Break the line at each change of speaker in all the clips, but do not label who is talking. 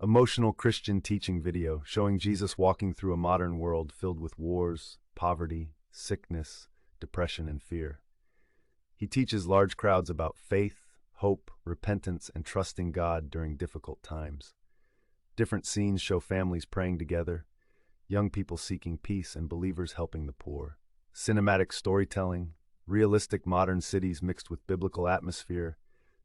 Emotional Christian teaching video showing Jesus walking through a modern world filled with wars, poverty, sickness, depression, and fear. He teaches large crowds about faith, hope, repentance, and trusting God during difficult times. Different scenes show families praying together, young people seeking peace, and believers helping the poor. Cinematic storytelling, realistic modern cities mixed with biblical atmosphere,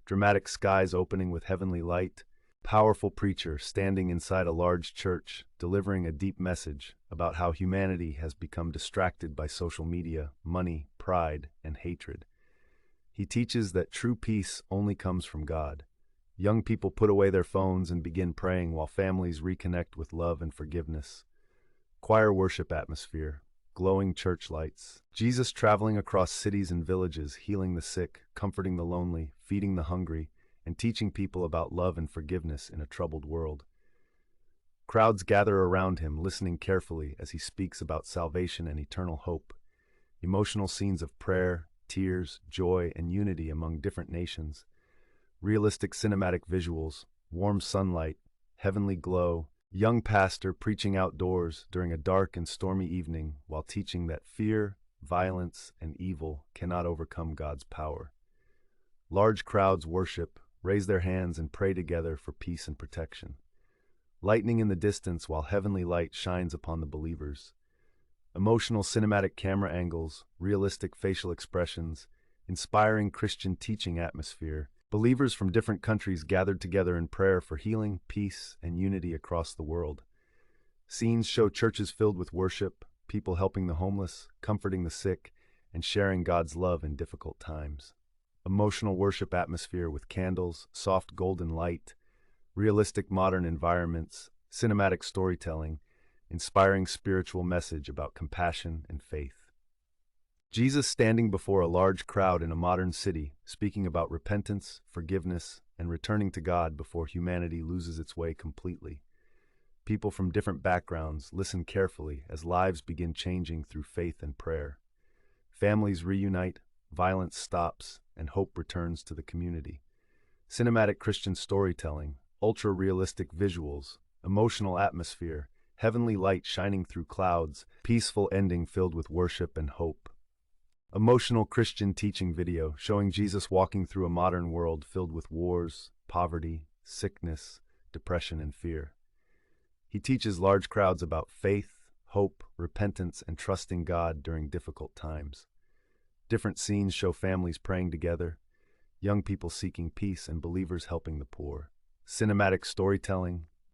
dramatic skies opening with heavenly light, powerful preacher standing inside a large church, delivering a deep message about how humanity has become distracted by social media, money, pride, and hatred. He teaches that true peace only comes from God. Young people put away their phones and begin praying while families reconnect with love and forgiveness. Choir worship atmosphere, glowing church lights, Jesus traveling across cities and villages, healing the sick, comforting the lonely, feeding the hungry, and teaching people about love and forgiveness in a troubled world. Crowds gather around him, listening carefully as he speaks about salvation and eternal hope. Emotional scenes of prayer, tears, joy, and unity among different nations. Realistic cinematic visuals, warm sunlight, heavenly glow, young pastor preaching outdoors during a dark and stormy evening while teaching that fear, violence, and evil cannot overcome God's power. Large crowds worship, raise their hands, and pray together for peace and protection. Lightning in the distance while heavenly light shines upon the believers. Emotional cinematic camera angles, realistic facial expressions, inspiring Christian teaching atmosphere. Believers from different countries gathered together in prayer for healing, peace, and unity across the world. Scenes show churches filled with worship, people helping the homeless, comforting the sick, and sharing God's love in difficult times. Emotional worship atmosphere with candles, soft golden light, realistic modern environments, cinematic storytelling, inspiring spiritual message about compassion and faith. Jesus standing before a large crowd in a modern city, speaking about repentance, forgiveness, and returning to God before humanity loses its way completely. People from different backgrounds listen carefully as lives begin changing through faith and prayer. Families reunite, violence stops, and hope returns to the community. Cinematic Christian storytelling, ultra-realistic visuals, emotional atmosphere, heavenly light shining through clouds, peaceful ending filled with worship and hope. Emotional Christian teaching video showing Jesus walking through a modern world filled with wars, poverty, sickness, depression, and fear. He teaches large crowds about faith, hope, repentance, and trusting God during difficult times. Different scenes show families praying together, young people seeking peace, and believers helping the poor. Cinematic storytelling,